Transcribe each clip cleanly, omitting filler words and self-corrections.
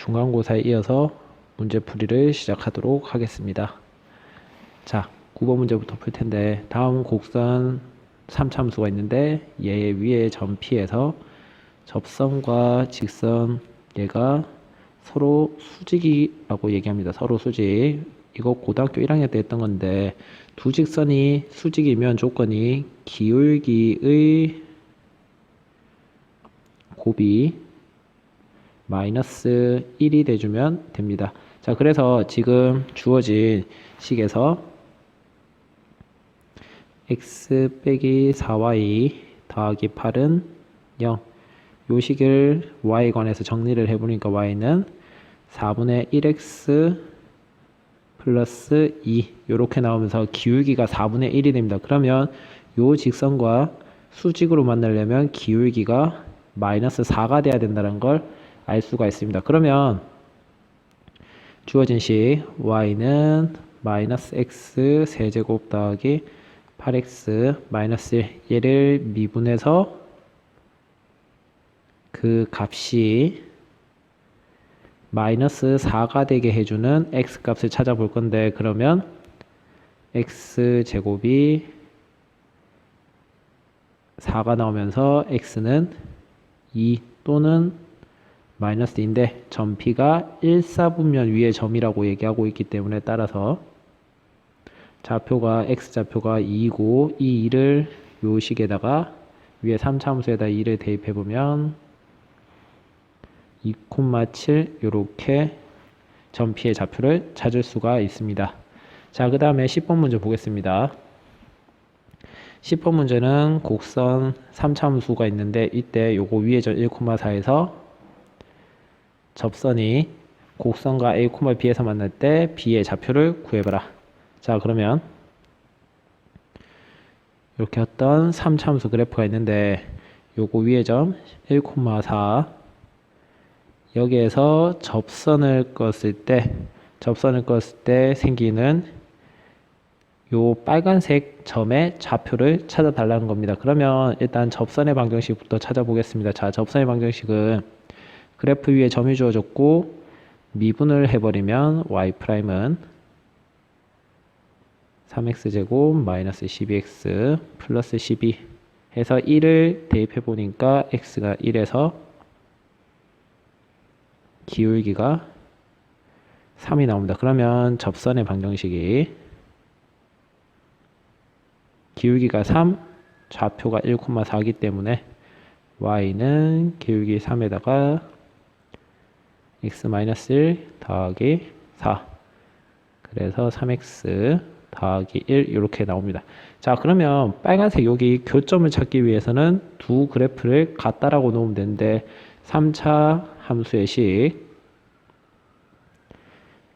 중간고사에 이어서 문제풀이를 시작하도록 하겠습니다. 자, 9번 문제부터 풀 텐데, 다음 곡선 3차함수가 있는데 얘 위에 점 P에서 접선과 직선 얘가 서로 수직이라고 얘기합니다. 서로 수직. 이거 고등학교 1학년 때 했던 건데, 두 직선이 수직이면 조건이 기울기의 곱이 마이너스 1이 돼주면 됩니다. 자, 그래서 지금 주어진 식에서 x 빼기 4y 더하기 8은 0. 요 식을 y에 관해서 정리를 해보니까 y는 4분의 1x 플러스 2 요렇게 나오면서 기울기가 4분의 1이 됩니다. 그러면 요 직선과 수직으로 만나려면 기울기가 마이너스 4가 돼야 된다는 걸 알 수가 있습니다. 그러면 주어진 식 y는 마이너스 x 세제곱 더하기 8x 마이너스 1 얘를 미분해서 그 값이 마이너스 4가 되게 해주는 x 값을 찾아볼 건데, 그러면 x 제곱이 4가 나오면서 x는 2 또는 마이너스 2인데 점 P가 1사분면 위의 점이라고 얘기하고 있기 때문에, 따라서 좌표가 x좌표가 2이고 이 2를 요 식에다가 위에 3차함수에다 2를 대입해보면 2,7 요렇게 점 P의 좌표를 찾을 수가 있습니다. 자, 그 다음에 10번 문제 보겠습니다. 10번 문제는 곡선 3차함수가 있는데, 이때 요거 위에 점 1,4에서 접선이 곡선과 A, B에서 만날 때 B의 좌표를 구해봐라. 자, 그러면 이렇게 어떤 3차함수 그래프가 있는데, 요거 위에 점 1,4 여기에서 접선을 껐을 때 생기는 요 빨간색 점의 좌표를 찾아달라는 겁니다. 그러면 일단 접선의 방정식부터 찾아보겠습니다. 자, 접선의 방정식은 그래프 위에 점이 주어졌고 미분을 해버리면 y'은 3x제곱 마이너스 12x 플러스 12 해서 1을 대입해보니까 x가 1에서 기울기가 3이 나옵니다. 그러면 접선의 방정식이 기울기가 3, 좌표가 1,4이기 때문에 y는 기울기 3에다가 x-1 더하기 4 그래서 3x 더하기 1 이렇게 나옵니다. 자, 그러면 빨간색 여기 교점을 찾기 위해서는 두 그래프를 같다라고 놓으면 되는데, 3차 함수의 식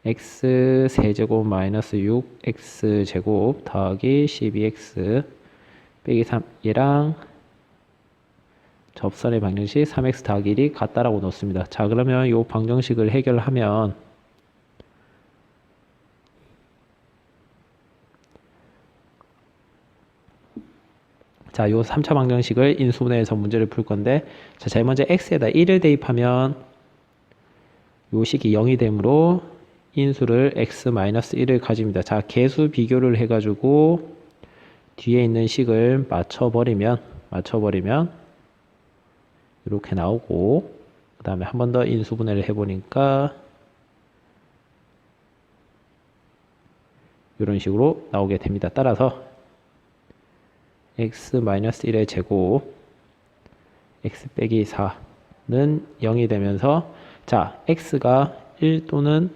x 세제곱 마이너스 6x 제곱 더하기 12x 빼기 3 얘랑 접선의 방정식 3x 더하기 1이 같다라고 놓습니다. 자, 그러면 이 방정식을 해결하면 자, 요 3차 방정식을 인수분해해서 문제를 풀 건데, 자, 제일 먼저 x에다 1을 대입하면 요 식이 0이 되므로 인수를 x-1을 가집니다. 자, 개수 비교를 해가지고 뒤에 있는 식을 맞춰버리면 이렇게 나오고, 그 다음에 한 번 더 인수분해를 해보니까 이런 식으로 나오게 됩니다. 따라서 x-1의 제곱 x 빼기 4는 0이 되면서, 자, x가 1 또는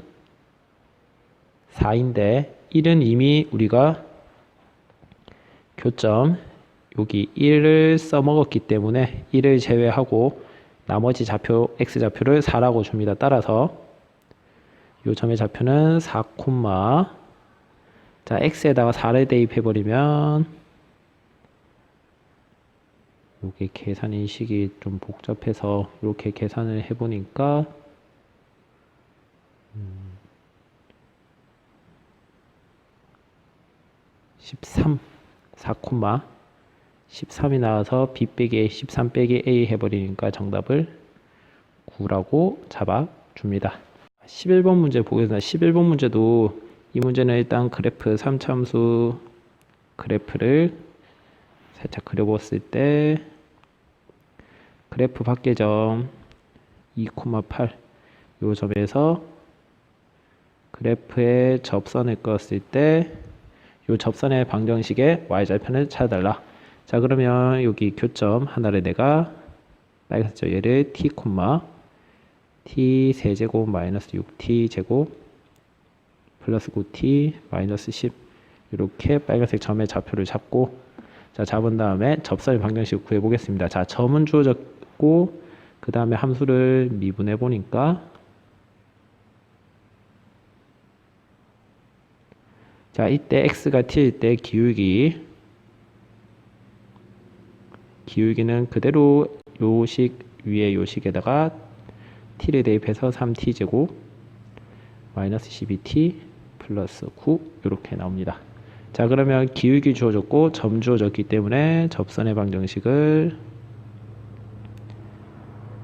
4인데 1은 이미 우리가 교점 여기 1을 써먹었기 때문에 1을 제외하고 나머지 좌표 x좌표를 4라고 줍니다. 따라서 이 점의 좌표는 4, 자, x에다가 4를 대입해버리면 이게 계산 인식이 좀 복잡해서 이렇게 계산을 해보니까 13, 4, 13이 나와서 b 빼기 a, 13 빼기 a 해버리니까 정답을 9라고 잡아 줍니다. 11번 문제 보겠습니다. 11번 문제도 이 문제는 일단 그래프 3참수 그래프를 살짝 그려봤을 때 그래프 밖의 점 2,8 요 점에서 그래프에 접선을 그었을 때 요 접선의 방정식의 y절편을 찾아달라. 자, 그러면 여기 교점 하나를 내가 빨간색 얘를 t, t 세제곱 마이너스 6t 제곱 플러스 9t 마이너스 10 이렇게 빨간색 점의 좌표를 잡고, 자, 잡은 다음에 접선의 방정식을 구해 보겠습니다. 자, 점은 주어졌고 그 다음에 함수를 미분해 보니까, 자, 이때 x가 t일 때 기울기는 그대로 요식 위에 요식에다가 t를 대입해서 3t 제곱 마이너스 12t 플러스 9 이렇게 나옵니다. 자, 그러면 기울기 주어졌고 점 주어졌기 때문에 접선의 방정식을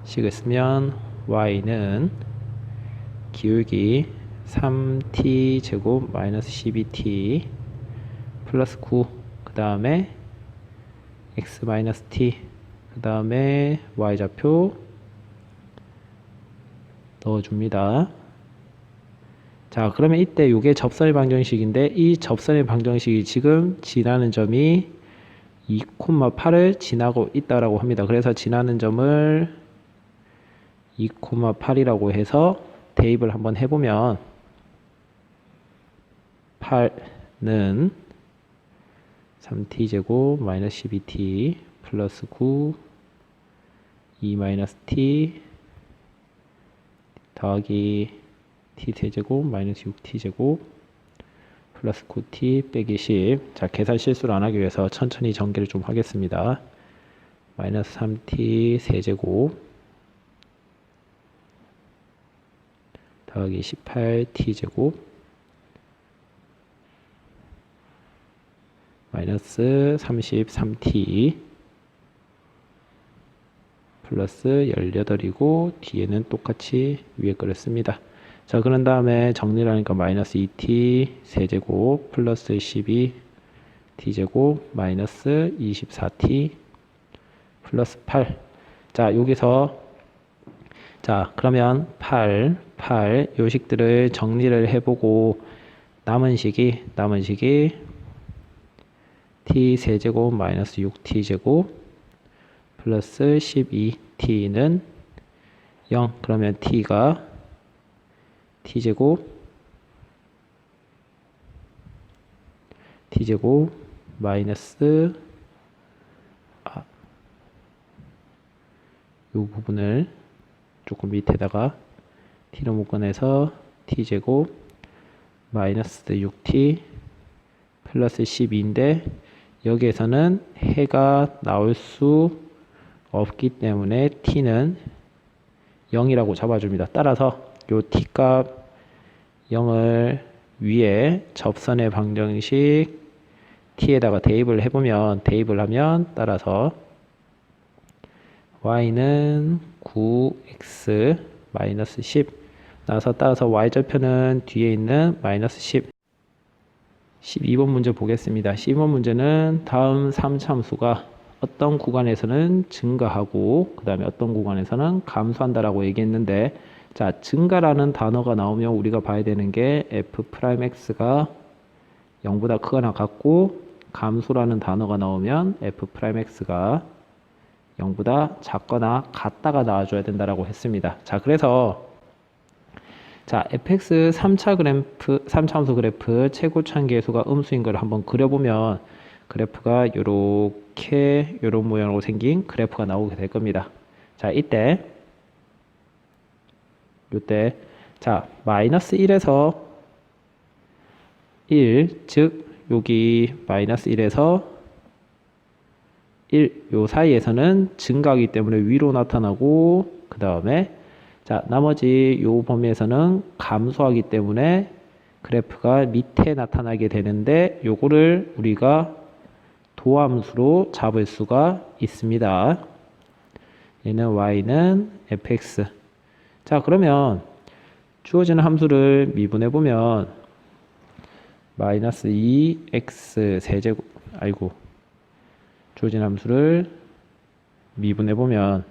쓰면 y는 기울기 3t 제곱 마이너스 12t 플러스 9 그 다음에 x 마이너스 t 그 다음에 y좌표 넣어줍니다. 자, 그러면 이때 이게 접선의 방정식인데 이 접선의 방정식이 지금 지나는 점이 2,8을 지나고 있다라고 합니다. 그래서 지나는 점을 2,8이라고 해서 대입을 한번 해보면 8는 3t 제곱 마이너스 12t 플러스 9 2 마이너스 t 더하기 t 세제곱 마이너스 6t 제곱 플러스 9t 빼기 10. 자, 계산 실수를 안 하기 위해서 천천히 전개를 좀 하겠습니다. 마이너스 3t 세제곱 더하기 18t 제곱 마이너스 33t 플러스 18이고 뒤에는 똑같이 위에 거를 씁니다. 자, 그런 다음에 정리를 하니까 마이너스 2t 세제곱 플러스 12t 제곱 마이너스 24t 플러스 8. 자, 여기서 자, 그러면 8 요식들을 정리를 해보고 남은 식이 t 세제곱 마이너스 6t 제곱 플러스 12t는 0. 그러면 t가 t제곱 마이너스 이 부분을 조금 밑에다가 t로 묶어내서 t제곱 마이너스 6t 플러스 12인데 여기에서는 해가 나올 수 없기 때문에 t는 0이라고 잡아줍니다. 따라서 요 t값 0을 위에 접선의 방정식 t에다가 대입을 하면 따라서 y는 9x 마이너스 10 따라서 y절편은 뒤에 있는 마이너스 10. 12번 문제 보겠습니다. 12번 문제는 다음 3참수가 어떤 구간에서는 증가하고 그 다음에 어떤 구간에서는 감소한다라고 얘기했는데, 자, 증가라는 단어가 나오면 우리가 봐야 되는 게 f'x가 0보다 크거나 같고, 감소라는 단어가 나오면 f'x가 0보다 작거나 같다가 나와줘야 된다라고 했습니다. 자, 그래서 자, fx 3참수 그래프 최고차항 계수가 음수인 걸 한번 그려보면 그래프가 이렇게 이런 모양으로 생긴 그래프가 나오게 될 겁니다. 자, 이때 자, 마이너스 1에서 1, 즉 여기 마이너스 1에서 1, 요 사이에서는 증가하기 때문에 위로 나타나고, 그 다음에 자, 나머지 요 범위에서는 감소하기 때문에 그래프가 밑에 나타나게 되는데, 요거를 우리가 도함수로 잡을 수가 있습니다. 얘는 y는 fx. 자, 그러면 주어지는 함수를 미분해 보면 마이너스 2x 세제곱 주어진 함수를 미분해 보면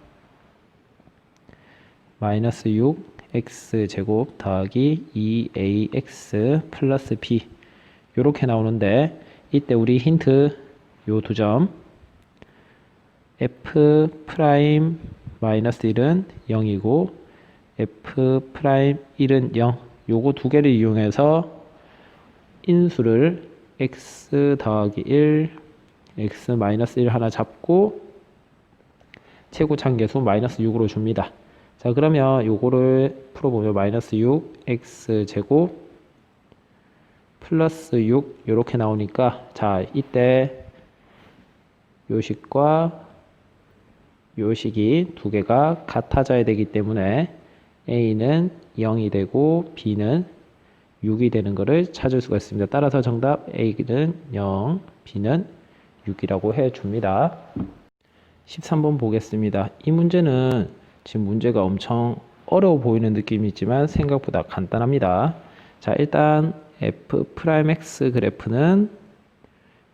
마이너스 6x 제곱 더하기 2ax 플러스 b 요렇게 나오는데, 이때 우리 힌트 요 두 점, f 프라임 마이너스 1은 0이고 f 프라임 1은 0, 요거 두 개를 이용해서 인수를 x 더하기 1, x 마이너스 1 하나 잡고 최고차계수 마이너스 6으로 줍니다. 자, 그러면 요거를 풀어보면 마이너스 6 x 제곱 플러스 6 요렇게 나오니까, 자, 이때 요식과 요식이 두 개가 같아져야 되기 때문에 a는 0이 되고 b는 6이 되는 것을 찾을 수가 있습니다. 따라서 정답 a는 0, b는 6이라고 해줍니다. 13번 보겠습니다. 이 문제는 지금 문제가 엄청 어려워 보이는 느낌이 있지만 생각보다 간단합니다. 자, 일단 f'x 그래프는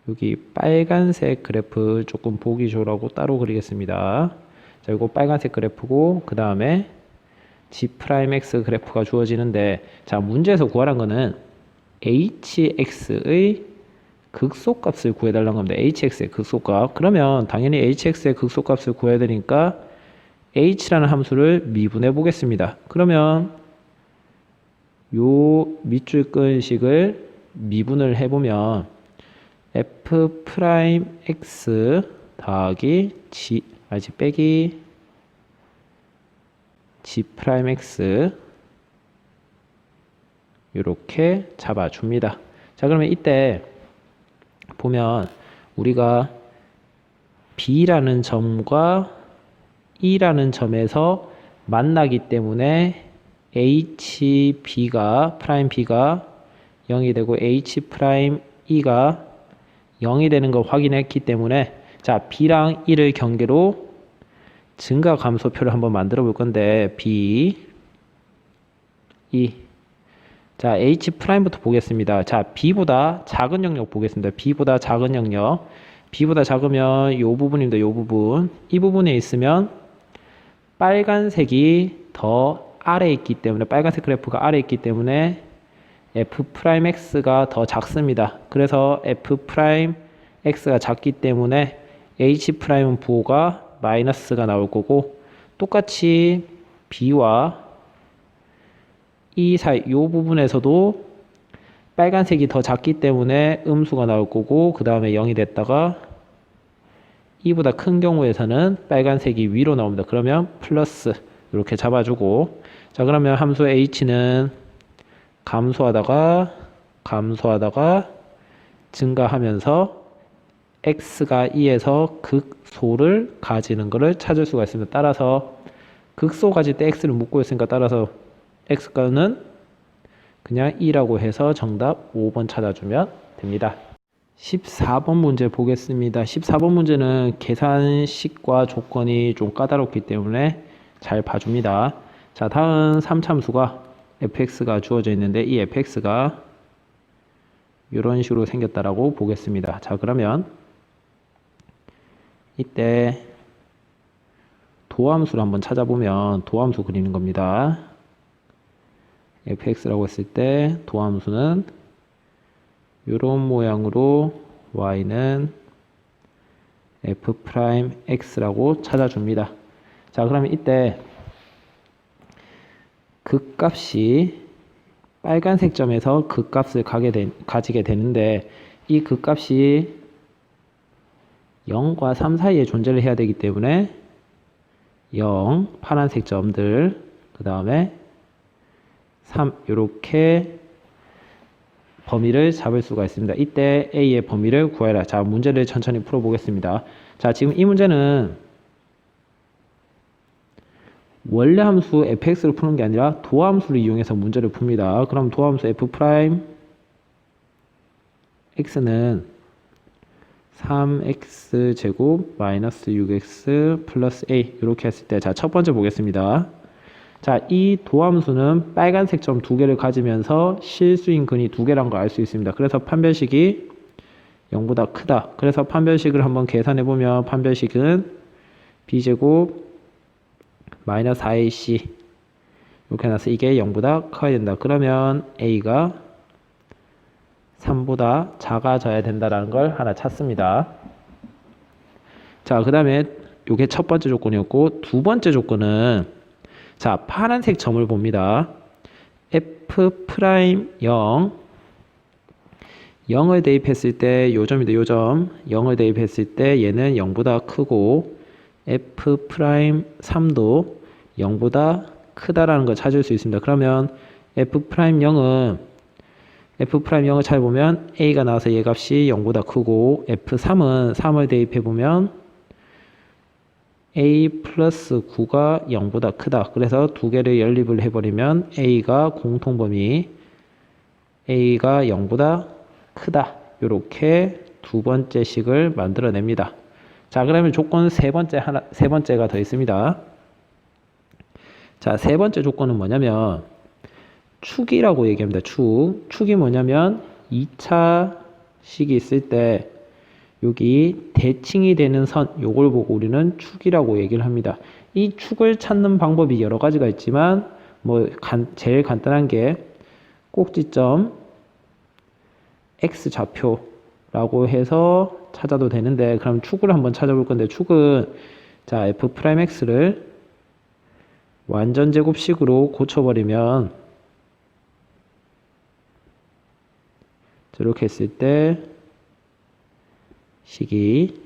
여기 빨간색 그래프 조금 보기 좋으라고 따로 그리겠습니다. 자, 이거 빨간색 그래프고, 그 다음에 g'x 그래프가 주어지는데, 자, 문제에서 구하란 거는 hx의 극소값을 구해달라는 겁니다. hx의 극소값. 그러면 당연히 hx의 극소값을 구해야 되니까 h라는 함수를 미분해 보겠습니다. 그러면 요 밑줄 끈 식을 미분을 해보면 f'x 더하기 빼기 g'x 이렇게 잡아줍니다. 자, 그러면 이때 보면 우리가 B라는 점과 E라는 점에서 만나기 때문에 HB가 프라임 B가 0이 되고 H 프라임 E가 0이 되는 걸 확인했기 때문에, 자, B랑 E를 경계로 증가 감소표를 한번 만들어 볼 건데, B, E. 자, H 프라임부터 보겠습니다. 자, B보다 작은 영역 보겠습니다. B보다 작은 영역. B보다 작으면 이 부분입니다. 이 부분. 이 부분에 있으면 빨간색이 더 아래에 있기 때문에, 빨간색 그래프가 아래에 있기 때문에 f'x가 더 작습니다. 그래서 f'x가 작기 때문에 h'은 부호가 마이너스가 나올 거고, 똑같이 b와 이 사이 이 부분에서도 빨간색이 더 작기 때문에 음수가 나올 거고, 그 다음에 0이 됐다가 이보다 큰 경우에서는 빨간색이 위로 나옵니다. 그러면 플러스 이렇게 잡아주고, 자, 그러면 함수 h는 감소하다가 증가하면서 x가 2에서 극소를 가지는 것을 찾을 수가 있습니다. 따라서 극소 가질 때 x를 묻고 있으니까, 따라서 x가는 그냥 2라고 해서 정답 5번 찾아주면 됩니다. 14번 문제 보겠습니다. 14번 문제는 계산식과 조건이 좀 까다롭기 때문에 잘 봐줍니다. 자, 다음 3참수가 fx가 주어져 있는데, 이 fx가 이런 식으로 생겼다라고 보겠습니다. 자, 그러면 이때 도함수를 한번 찾아보면 도함수 그리는 겁니다. fx라고 했을 때 도함수는 이런 모양으로 y는 f'x라고 찾아줍니다. 자, 그러면 이때 극값이 빨간색 점에서 극값을 가지게 되는데, 이 극값이 0과 3 사이에 존재를 해야 되기 때문에 0, 파란색 점들, 그 다음에 3 이렇게 범위를 잡을 수가 있습니다. 이때 A의 범위를 구해라. 자, 문제를 천천히 풀어보겠습니다. 자, 지금 이 문제는 원래 함수 fx를 푸는 게 아니라 도함수를 이용해서 문제를 풉니다. 그럼 도함수 f'x는 3x 제곱 마이너스 6x 플러스 a 이렇게 했을 때, 자, 첫 번째 보겠습니다. 자, 이 도함수는 빨간색 점 두 개를 가지면서 실수인 근이 두 개란 걸 알 수 있습니다. 그래서 판별식이 0보다 크다. 그래서 판별식을 한번 계산해 보면 판별식은 b제곱 마이너스 4ac 이렇게 해놔서 이게 0보다 커야 된다. 그러면 a가 3보다 작아져야 된다라는 걸 하나 찾습니다. 자, 그 다음에 이게 첫 번째 조건이었고, 두 번째 조건은 자, 파란색 점을 봅니다. f 프라임 0 0을 대입했을 때 요점인데 요점 0을 대입했을 때 얘는 0보다 크고 f 프라임 3도 0보다 크다라는 걸 찾을 수 있습니다. 그러면 f 프라임 0은 F'을 찾아보면 A가 나와서 얘 값이 0보다 크고 F3은 3을 대입해보면 A 플러스 9가 0보다 크다. 그래서 두 개를 연립을 해버리면 A가 공통범위 A가 0보다 크다. 이렇게 두 번째 식을 만들어냅니다. 자, 그러면 조건 세 번째가 더 있습니다. 자, 세 번째 조건은 뭐냐면 축이라고 얘기합니다. 축이 뭐냐면 2차 식이 있을 때 여기 대칭이 되는 선 요걸 보고 우리는 축이라고 얘기를 합니다. 이 축을 찾는 방법이 여러 가지가 있지만 제일 간단한 게 꼭지점 x좌표라고 해서 찾아도 되는데, 그럼 축을 한번 찾아볼 건데, 축은 자 f'x를 완전 제곱식으로 고쳐버리면 이렇게 했을 때 식이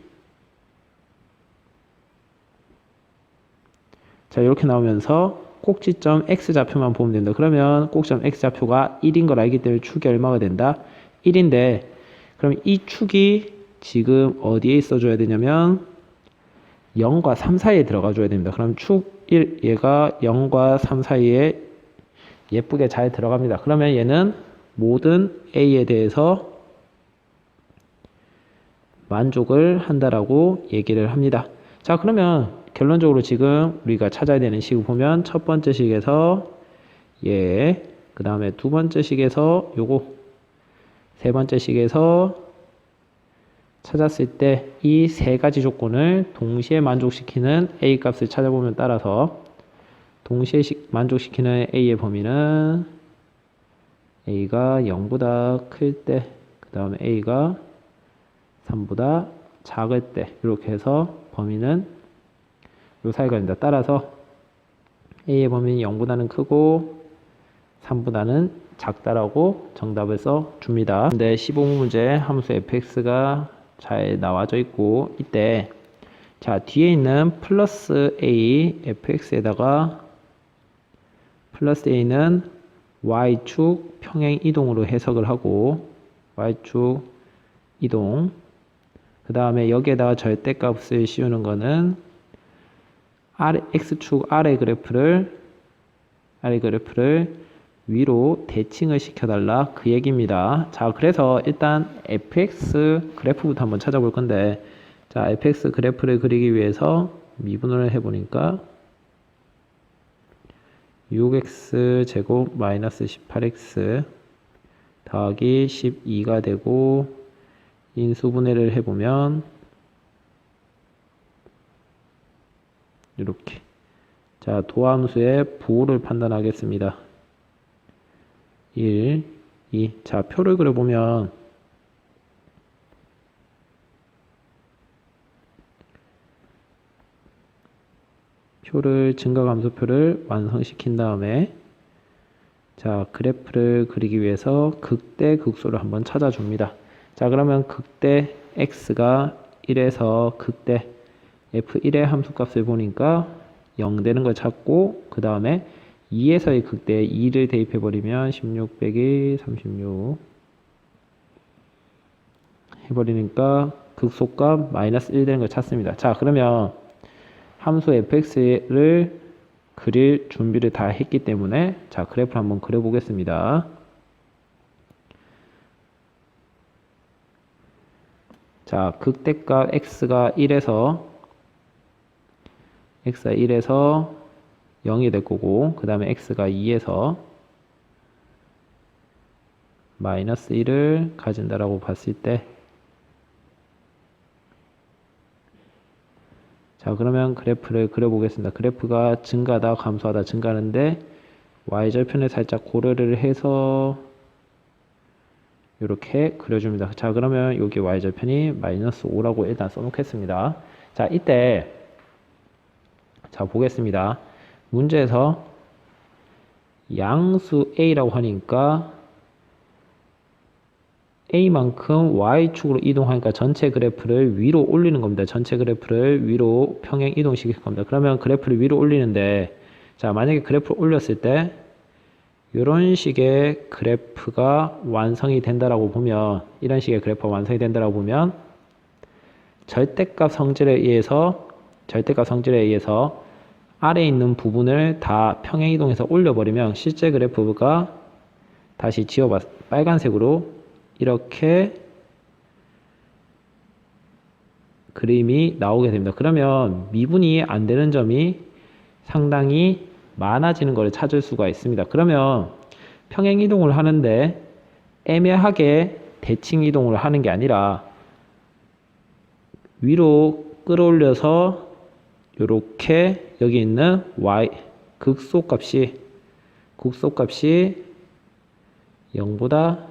자 이렇게 나오면서 꼭지점 x좌표만 보면 된다. 그러면 꼭지점 x좌표가 1인 걸 알기 때문에 축이 얼마가 된다? 1인데 그럼 이 축이 지금 어디에 있어줘야 되냐면 0과 3 사이에 들어가 줘야 됩니다. 그럼 축 1, 얘가 0과 3 사이에 예쁘게 잘 들어갑니다. 그러면 얘는 모든 A에 대해서 만족을 한다라고 얘기를 합니다. 자, 그러면 결론적으로 지금 우리가 찾아야 되는 식을 보면 첫 번째 식에서 그 다음에 두 번째 식에서 요거, 세 번째 식에서 찾았을 때 이 세 가지 조건을 동시에 만족시키는 A 값을 찾아보면 따라서 동시에 만족시키는 A의 범위는 A가 0보다 클 때, 그 다음에 A가 3보다 작을 때 이렇게 해서 범위는 요 사이가 됩니다. 따라서 A의 범위는 0보다는 크고 3보다는 작다라고 정답을 써 줍니다. 근데 15문 문제 함수 fx가 잘 나와져 있고 이때 자 뒤에 있는 플러스 A fx에다가 플러스 A는 y축 평행 이동으로 해석을 하고 y축 이동 그 다음에 여기에다가 절대값을 씌우는 거는 x축 아래 그래프를 위로 대칭을 시켜달라 그 얘기입니다. 자, 그래서 일단 fx 그래프부터 한번 찾아볼 건데 자 fx 그래프를 그리기 위해서 미분을 해보니까 6x 제곱 마이너스 18x 더하기 12가 되고 인수분해를 해보면 이렇게 자 도함수의 부호를 판단하겠습니다. 1, 2 자 표를 그려보면 증가감소표를 완성시킨 다음에 자 그래프를 그리기 위해서 극대 극소를 한번 찾아줍니다. 자 그러면 극대 x가 1에서 극대 f1의 함수값을 보니까 0 되는 걸 찾고 그 다음에 2에서의 극대에 2를 대입해 버리면 16 빼기 36 해버리니까 극소값 마이너스 1 되는 걸 찾습니다. 자 그러면 함수 fx를 그릴 준비를 다 했기 때문에 자 그래프를 한번 그려보겠습니다. 자 극대값 x가 1에서 0이 될 거고, 그 다음에 x가 2에서 마이너스 1을 가진다라고 봤을 때, 자, 그러면 그래프를 그려보겠습니다. 그래프가 증가하다, 감소하다, 증가하는데 y절편에 살짝 고려를 해서 이렇게 그려줍니다. 자, 그러면 여기 y절편이 마이너스 5라고 일단 써놓겠습니다. 자, 이때 자, 보겠습니다. 문제에서 양수 a라고 하니까 a만큼 y축으로 이동하니까 전체 그래프를 위로 올리는 겁니다. 전체 그래프를 위로 평행 이동시킬 겁니다. 그러면 그래프를 위로 올리는데, 자, 만약에 그래프를 올렸을 때 이런 식의 그래프가 완성이 된다라고 보면, 이런 식의 그래프가 완성이 된다라고 보면 절대값 성질에 의해서 아래에 있는 부분을 다 평행 이동해서 올려버리면 실제 그래프가 다시 지워봐 빨간색으로 이렇게 그림이 나오게 됩니다. 그러면 미분이 안 되는 점이 상당히 많아지는 것을 찾을 수가 있습니다. 그러면 평행 이동을 하는데 애매하게 대칭 이동을 하는 게 아니라 위로 끌어올려서 이렇게 여기 있는 y 극소값이 0보다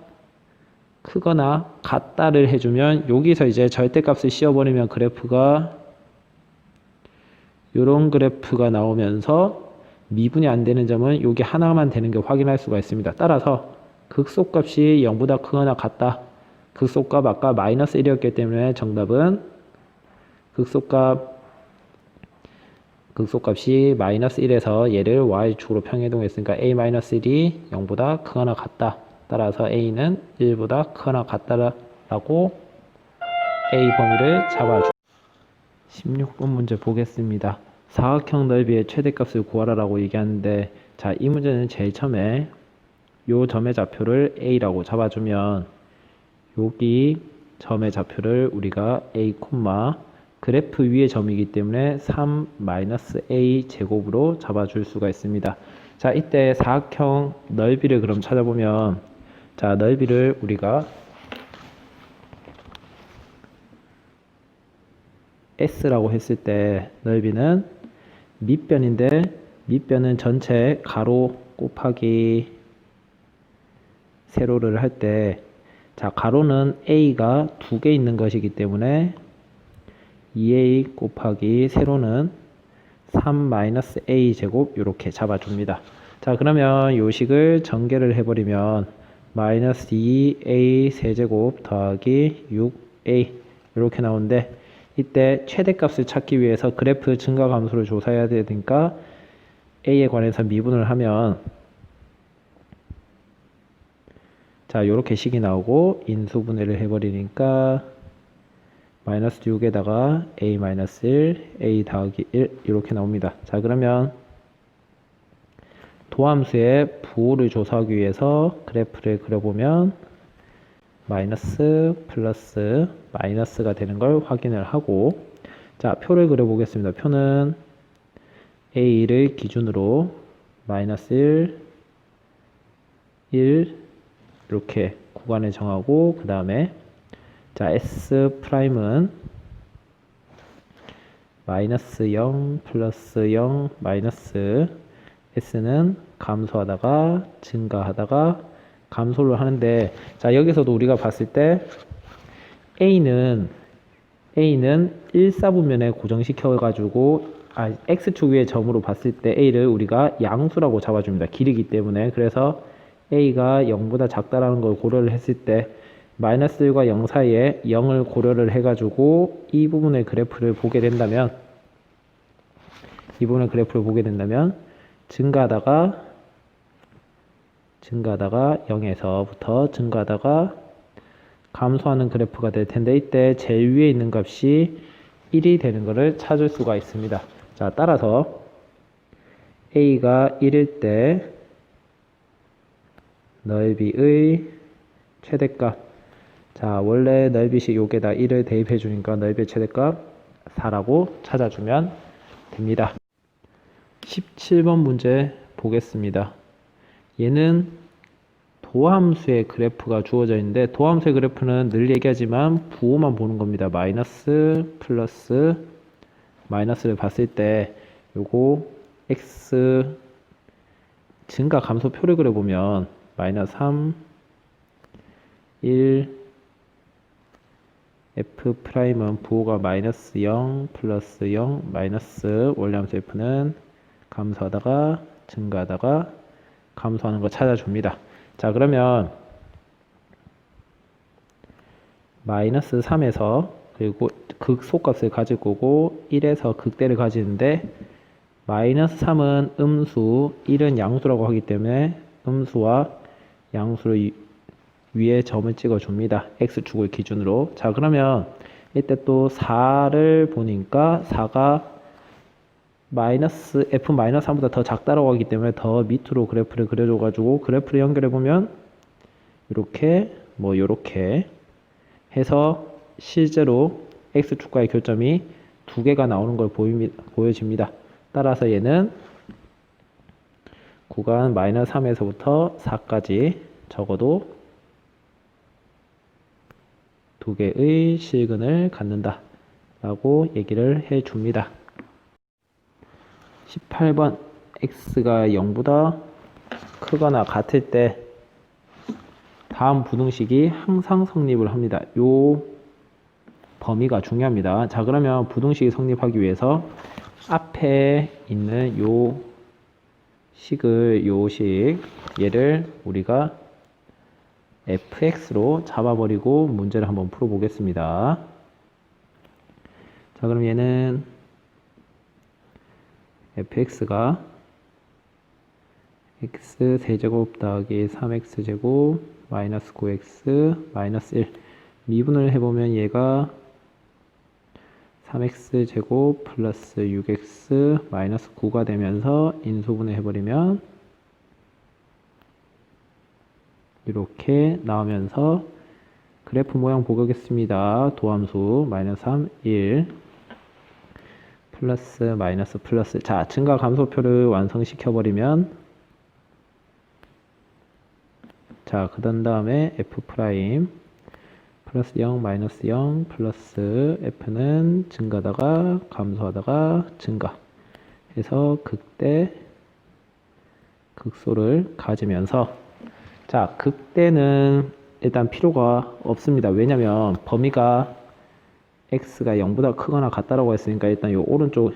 크거나 같다를 해주면, 여기서 이제 절대값을 씌워버리면 그래프가 이런 그래프가 나오면서 미분이 안 되는 점은 여기 하나만 되는 게 확인할 수가 있습니다. 따라서 극소값이 0보다 크거나 같다. 극소값 아까 마이너스 1이었기 때문에 정답은 극소값이 마이너스 1에서 얘를 y축으로 평행이동했으니까 a-1이 0보다 크거나 같다. 따라서 a는 1보다 크거나 같다라고 a 범위를 잡아줍니다. 16번 문제 보겠습니다. 사각형 넓이의 최대값을 구하라라고 얘기하는데, 자, 이 문제는 제일 처음에 요 점의 좌표를 a라고 잡아주면 여기 점의 좌표를 우리가 a, 그래프 위의 점이기 때문에 3-a 제곱으로 잡아줄 수가 있습니다. 자, 이때 사각형 넓이를 그럼 찾아보면, 자, 넓이를 우리가 S라고 했을 때 넓이는 밑변인데, 밑변은 전체 가로 곱하기 세로를 할 때, 자, 가로는 A가 2개 있는 것이기 때문에 2A 곱하기 세로는 3-A 제곱 이렇게 잡아줍니다. 자, 그러면 요 식을 전개를 해버리면 마이너스 2A 세제곱 더하기 6A 이렇게 나오는데, 이때 최대값을 찾기 위해서 그래프 증가 감소를 조사해야 되니까 A에 관해서 미분을 하면, 자, 요렇게 식이 나오고 인수분해를 해버리니까 마이너스 6에다가 a-1, a 더하기 1 이렇게 나옵니다. 자, 그러면 도함수의 부호를 조사하기 위해서 그래프를 그려보면 마이너스 플러스 마이너스가 되는 걸 확인을 하고, 자, 표를 그려보겠습니다. 표는 a를 기준으로 마이너스 1 이렇게 구간을 정하고, 그 다음에 자, S 프라임은 마이너스 0 플러스 0 마이너스, S는 감소하다가 증가하다가 감소를 하는데, 자, 여기서도 우리가 봤을 때 A는 1사분면에 고정시켜 가지고 X축 위의 점으로 봤을 때 A를 우리가 양수라고 잡아줍니다. 길이기 때문에. 그래서 A가 0보다 작다라는 걸 고려를 했을 때 마이너스 1과 0 사이에 0을 고려를 해가지고 이 부분의 그래프를 보게 된다면, 증가하다가 0에서부터 증가하다가 감소하는 그래프가 될 텐데, 이때 제일 위에 있는 값이 1이 되는 것을 찾을 수가 있습니다. 자, 따라서 A가 1일 때 넓이의 최대값, 자, 원래 넓이식 여기에다 1을 대입해 주니까 넓이의 최대값 4라고 찾아주면 됩니다. 17번 문제 보겠습니다. 얘는 도함수의 그래프가 주어져 있는데 도함수의 그래프는 늘 얘기하지만 부호만 보는 겁니다. 마이너스, 플러스, 마이너스를 봤을 때 요거 x 증가 감소표를 그려보면 마이너스 3, 1, f 프라임은 부호가 마이너스 0, 플러스 0, 마이너스 원래함수 f는 감소하다가 증가하다가 감소하는 거 찾아줍니다. 자, 그러면 마이너스 3에서 그리고 극소값을 가질 거고 1에서 극대를 가지는데 마이너스 3은 음수, 1은 양수라고 하기 때문에 음수와 양수를 위에 점을 찍어 줍니다. x축을 기준으로. 자, 그러면 이때 또 4를 보니까 4가 마이너스 f-3보다 더 작다라고 하기 때문에 더 밑으로 그래프를 그려줘 가지고 그래프를 연결해 보면 이렇게 요렇게 해서 실제로 x축과의 교점이 두 개가 나오는 걸 보여집니다. 따라서 얘는 구간 마이너스 3에서부터 4까지 적어도 두 개의 실근을 갖는다 라고 얘기를 해 줍니다. 18번 x가 0보다 크거나 같을 때 다음 부등식이 항상 성립을 합니다. 요 범위가 중요합니다. 자, 그러면 부등식이 성립하기 위해서 앞에 있는 요 식 얘를 우리가 fx로 잡아버리고 문제를 한번 풀어보겠습니다. 자, 그럼 얘는 fx가 x 세제곱 더하기 3x제곱 마이너스 9x 마이너스 1 미분을 해보면 얘가 3x제곱 플러스 6x 마이너스 9가 되면서 인수분해 해버리면 이렇게 나오면서 그래프 모양 보겠습니다. 도함수 마이너스 3, 1 플러스 마이너스 플러스. 자, 증가 감소표를 완성시켜 버리면 자, 그 다음에 f 프라임 플러스 0 마이너스 0 플러스 f는 증가하다가 감소하다가 증가 해서 극대 극소를 가지면서 자, 극대는 일단 필요가 없습니다. 왜냐면 범위가 x가 0보다 크거나 같다라고 했으니까 일단 요 오른쪽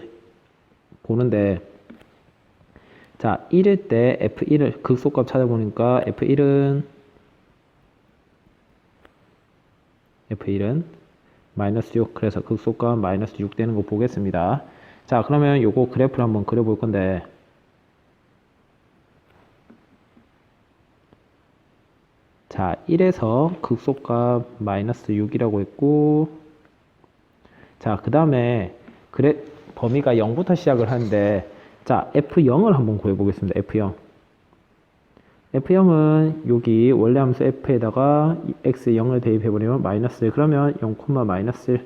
보는데 자, 1일 때 f1을 극소값 찾아보니까 f1은 마이너스 6 그래서 극소값 마이너스 6 되는 거 보겠습니다. 자, 그러면 요거 그래프를 한번 그려볼 건데 자, 1에서 극소값 마이너스 6이라고 했고 자, 그 다음에 범위가 0부터 시작을 하는데 자, f0을 한번 구해보겠습니다. f0은 여기 원래 함수 f에다가 x0을 대입해버리면 마이너스 1 그러면 0, 마이너스 1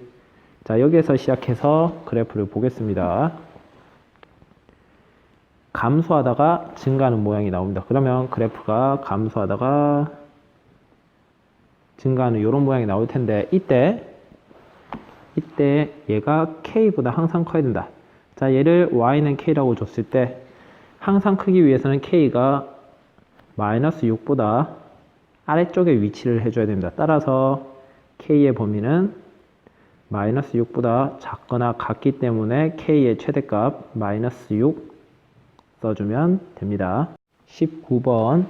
자, 여기에서 시작해서 그래프를 보겠습니다. 감소하다가 증가하는 모양이 나옵니다. 그러면 그래프가 감소하다가 증가하는 이런 모양이 나올 텐데 이때 얘가 k보다 항상 커야 된다. 자, 얘를 y는 k라고 줬을 때 항상 크기 위해서는 k가 마이너스 6보다 아래쪽에 위치를 해줘야 됩니다. 따라서 k의 범위는 마이너스 6보다 작거나 같기 때문에 k의 최대값 마이너스 6 써주면 됩니다. 19번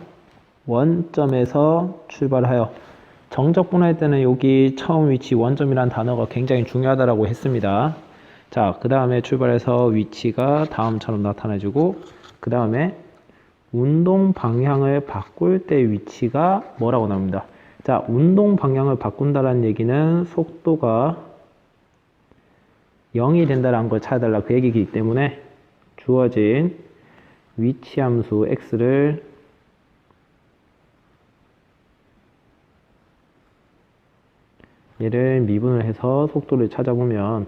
원점에서 출발하여 정적분할 때는 여기 처음 위치 원점이라는 단어가 굉장히 중요하다고 했습니다. 자, 그 다음에 출발해서 위치가 다음처럼 나타나주고 그 다음에 운동 방향을 바꿀 때 위치가 뭐라고 나옵니다. 자, 운동 방향을 바꾼다는 얘기는 속도가 0이 된다는 걸 찾아달라 그 얘기이기 때문에 주어진 위치 함수 x를 얘를 미분을 해서 속도를 찾아보면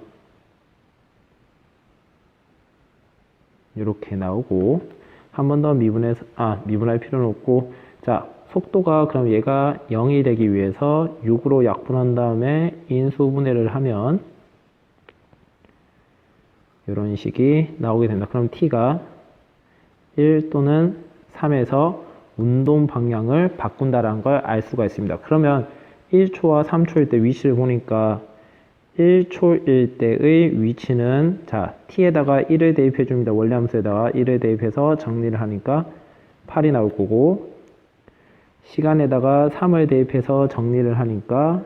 이렇게 나오고, 한 번 더 미분할 필요는 없고, 자, 속도가 그럼 얘가 0이 되기 위해서 6으로 약분한 다음에 인수분해를 하면 이런 식이 나오게 된다. 그럼 t가 1 또는 3에서 운동 방향을 바꾼다라는 걸 알 수가 있습니다. 그러면 1초와 3초일 때 위치를 보니까 1초일 때의 위치는, 자, t에다가 1을 대입해 줍니다. 원래 함수에다가 1을 대입해서 정리를 하니까 8이 나올 거고, 시간에다가 3을 대입해서 정리를 하니까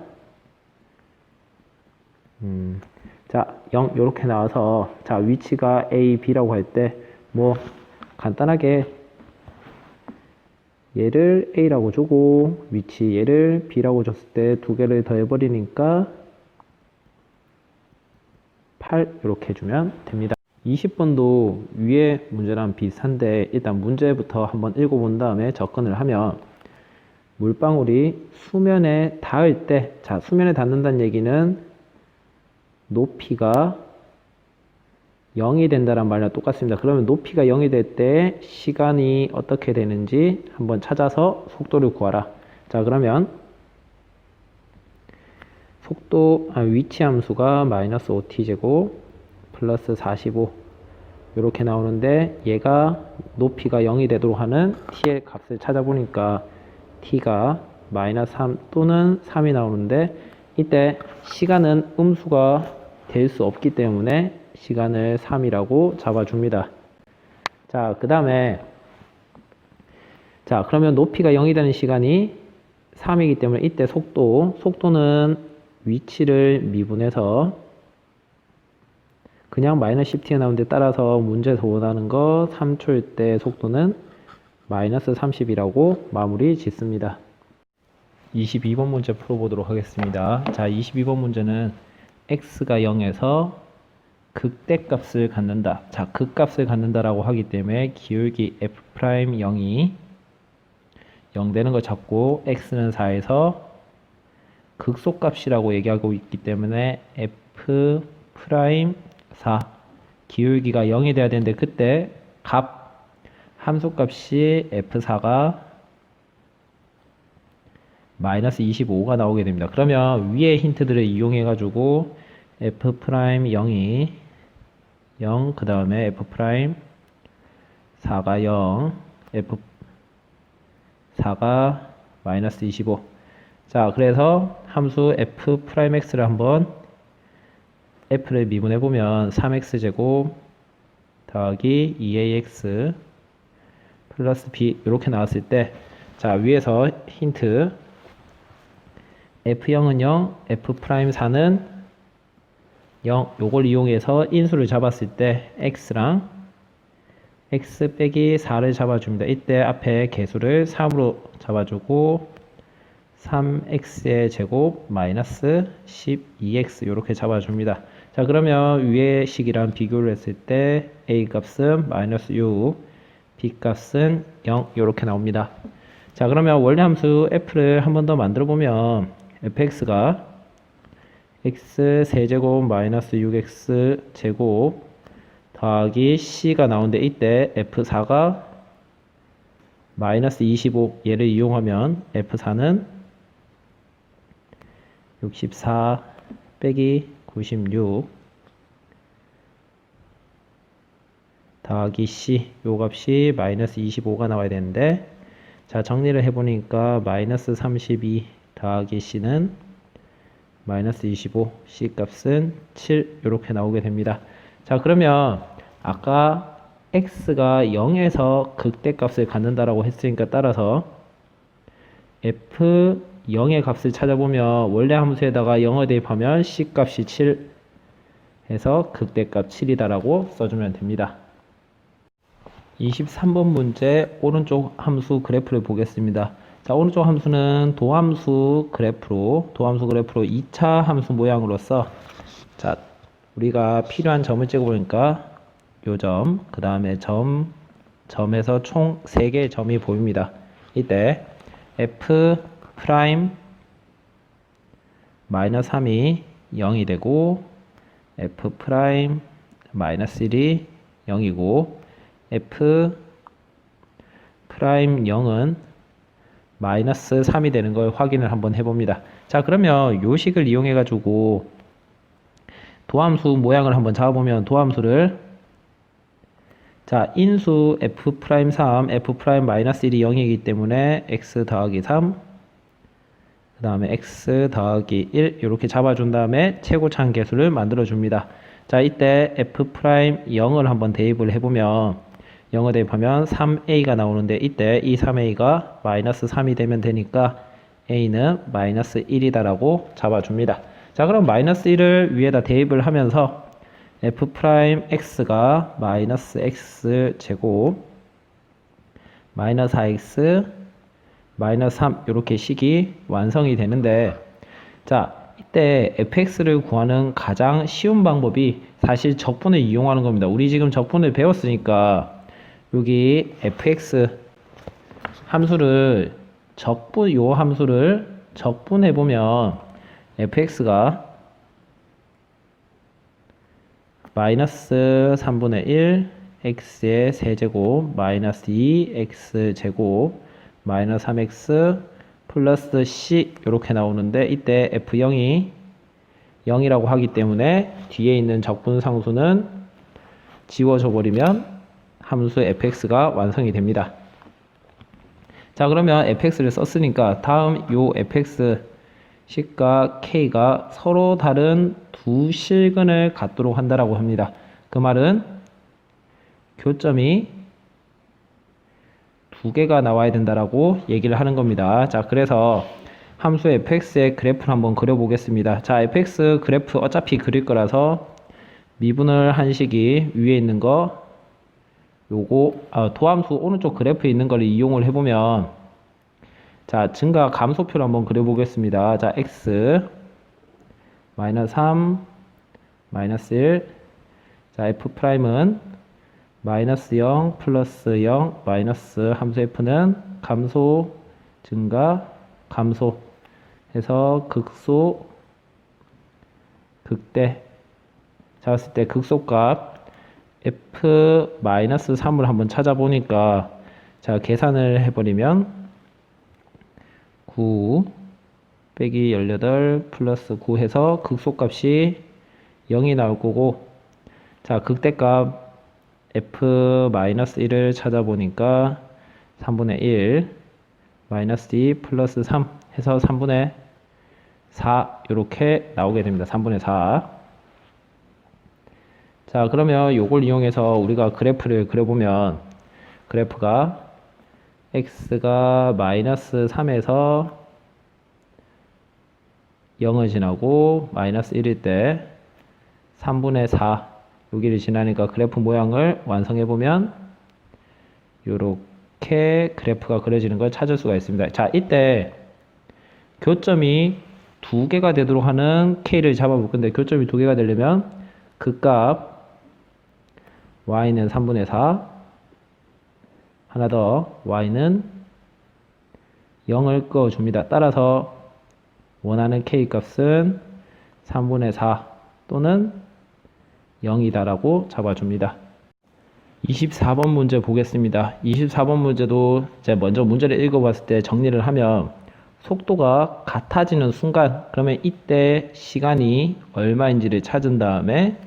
자, 0 이렇게 나와서, 자, 위치가 A, B라고 할 때 뭐 간단하게 얘를 A라고 주고 위치 얘를 B라고 줬을 때 두 개를 더해버리니까 8 이렇게 해주면 됩니다. 20번도 위에 문제랑 비슷한데 일단 문제부터 한번 읽어본 다음에 접근을 하면, 물방울이 수면에 닿을 때, 자, 수면에 닿는다는 얘기는 높이가 0이 된다는 말이랑 똑같습니다. 그러면 높이가 0이 될 때 시간이 어떻게 되는지 한번 찾아서 속도를 구하라. 자, 그러면 위치 함수가 마이너스 5t제곱 플러스 45 이렇게 나오는데, 얘가 높이가 0이 되도록 하는 t의 값을 찾아보니까 t가 마이너스 3 또는 3이 나오는데, 이때 시간은 음수가 될 수 없기 때문에 시간을 3이라고 잡아줍니다. 자, 그 다음에, 자, 그러면 높이가 0이 되는 시간이 3이기 때문에 이때 속도는 위치를 미분해서 그냥 마이너스 10t가 나오는데, 따라서 문제에서 원하는 거 3초일 때 속도는 마이너스 30이라고 마무리 짓습니다. 22번 문제 풀어보도록 하겠습니다. 자, 22번 문제는 x가 0에서 극대값을 갖는다. 자, 극값을 갖는다라고 하기 때문에 기울기 f'0이 0 되는 걸 잡고, x는 4에서 극소값이라고 얘기하고 있기 때문에 f'4 기울기가 0이 돼야 되는데, 그때 함수값이 f4가 마이너스 25가 나오게 됩니다. 그러면 위의 힌트들을 이용해 가지고 f'0이 0, 그 다음에 f'4가 0, f4가 마이너스 25. 자, 그래서 함수 f'x를 한번 f를 미분해 보면 3x제곱 더하기 2ax 플러스 b 이렇게 나왔을 때, 자, 위에서 힌트 f0은 0, f'4는 0, 요걸 이용해서 인수를 잡았을 때 x랑 x 빼기 4를 잡아줍니다. 이때 앞에 개수를 3으로 잡아주고 3x의 제곱 마이너스 12x 이렇게 잡아줍니다. 자, 그러면 위의 식이랑 비교를 했을 때 a 값은 마이너스 6, b 값은 0 이렇게 나옵니다. 자, 그러면 원래 함수 f를 한 번 더 만들어 보면 fx가 x 세제곱 마이너스 6x 제곱 더하기 c가 나오는데, 이때 f4가 마이너스 25 얘를 이용하면 f4는 64 빼기 96 더하기 c, 요 값이 마이너스 25가 나와야 되는데, 자, 정리를 해보니까 마이너스 32 더하기 c는 마이너스 25, c 값은 7 이렇게 나오게 됩니다. 자, 그러면 아까 x가 0에서 극대값을 갖는다라고 했으니까, 따라서 f0의 값을 찾아보면 원래 함수에다가 0을 대입하면 c 값이 7 해서 극대값 7이다라고 써주면 됩니다. 23번 문제 오른쪽 함수 그래프를 보겠습니다. 자, 오른쪽 함수는 도함수 그래프로 2차 함수 모양으로서, 자, 우리가 필요한 점을 찍어보니까 요 점, 그 다음에 점에서 총 3개의 점이 보입니다. 이때 f 프라임 마이너스 3이 0이 되고 f 프라임 마이너스 1이 0이고, f 프라임 0은 마이너스 3이 되는 걸 확인을 한번 해봅니다. 자, 그러면 요 식을 이용해 가지고 도함수 모양을 한번 잡아보면 도함수를 자, 인수 f 프라임 3, f 프라임 마이너스 1이 0이기 때문에 x 더하기 3, 그 다음에 x 더하기 1 이렇게 잡아준 다음에 최고차항 계수를 만들어 줍니다. 자, 이때 f 프라임 0을 한번 대입을 해보면 0을 대입하면 3a가 나오는데 이때 이 3a가 마이너스 3이 되면 되니까 a는 마이너스 1이다 라고 잡아줍니다. 자, 그럼 마이너스 1을 위에다 대입을 하면서 f 프라임 x가 마이너스 x 제곱 마이너스 4x 마이너스 3 이렇게 식이 완성이 되는데 자, 이때 fx를 구하는 가장 쉬운 방법이 사실 적분을 이용하는 겁니다. 우리 지금 적분을 배웠으니까 여기 fx 함수를 요 함수를 적분해 보면 fx가 마이너스 3분의 1 x의 세제곱 마이너스 2 x제곱 마이너스 3x 플러스 c 이렇게 나오는데 이때 f0이 0이라고 하기 때문에 뒤에 있는 적분상수는 지워져 버리면 함수 fx가 완성이 됩니다. 자, 그러면 fx를 썼으니까 다음 요 fx 식과 k가 서로 다른 두 실근을 갖도록 한다라고 합니다. 그 말은 교점이 두 개가 나와야 된다라고 얘기를 하는 겁니다. 자, 그래서 함수 fx의 그래프를 한번 그려보겠습니다. 자, fx 그래프 어차피 그릴 거라서 미분을 한 식이 위에 있는 거 요거 도함수 오른쪽 그래프에 있는 걸 이용을 해보면 자, 증가 감소표를 한번 그려보겠습니다. 자, x 마이너스 3 마이너스 1 자, f 프라임은 마이너스 0 플러스 0 마이너스 함수 f는 감소 증가 감소 해서 극소 극대 잡았을 때 극소값 f 마이너스 3을 한번 찾아보니까 자, 계산을 해버리면 9 빼기 18 플러스 9 해서 극소값이 0이 나올 거고 자, 극대값 f-1을 찾아보니까 3분의 1 마이너스 2 플러스 3 해서 3분의 4 이렇게 나오게 됩니다. 3분의 4 자, 그러면 요걸 이용해서 우리가 그래프를 그려보면 그래프가 x가 마이너스 3에서 0을 지나고 마이너스 1일 때 3분의 4 여기를 지나니까 그래프 모양을 완성해 보면 이렇게 그래프가 그려지는 걸 찾을 수가 있습니다. 자, 이때 교점이 두 개가 되도록 하는 k를 잡아볼 건데 교점이 두 개가 되려면 그 값 y는 3분의 4 하나 더 y는 0을 그어줍니다. 따라서 원하는 k 값은 3분의 4 또는 0이다 라고 잡아줍니다. 24번 문제 보겠습니다. 24번 문제도 이제 먼저 문제를 읽어봤을 때 정리를 하면 속도가 같아지는 순간 그러면 이때 시간이 얼마인지를 찾은 다음에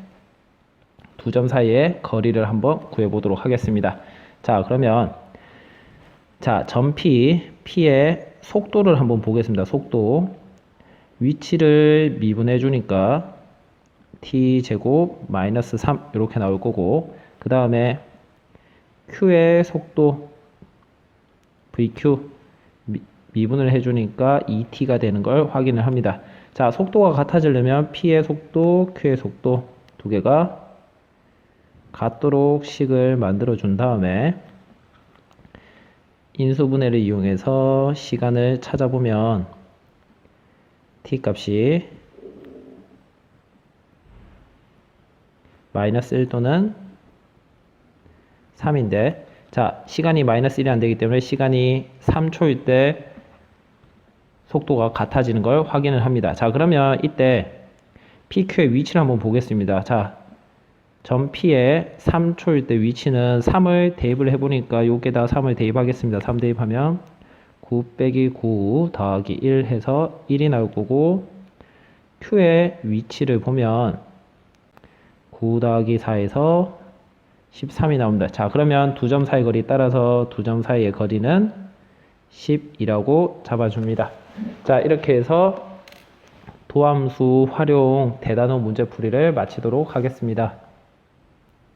두 점 사이의 거리를 한번 구해보도록 하겠습니다. 자, 그러면 자, 점 P, P의 속도를 한번 보겠습니다. 속도 위치를 미분해 주니까 T제곱 마이너스 3 이렇게 나올 거고 그 다음에 Q의 속도 VQ 미분을 해주니까 2T가 되는 걸 확인을 합니다. 자, 속도가 같아지려면 P의 속도, Q의 속도 두 개가 같도록 식을 만들어 준 다음에 인수분해를 이용해서 시간을 찾아보면 t 값이 마이너스 1 또는 3인데 자, 시간이 마이너스 1이 안 되기 때문에 시간이 3초일 때 속도가 같아지는 걸 확인을 합니다. 자, 그러면 이때 PQ의 위치를 한번 보겠습니다. 자, 점 P에 3초일 때 위치는 3을 대입을 해보니까 여기에다 3을 대입하겠습니다. 3 대입하면 9 빼기 9 더하기 1 해서 1이 나올 거고, Q의 위치를 보면 9 더하기 4에서 13이 나옵니다. 자, 그러면 두 점 사이 거리 따라서 두 점 사이의 거리는 10이라고 잡아줍니다. 자, 이렇게 해서 도함수 활용 대단원 문제풀이를 마치도록 하겠습니다.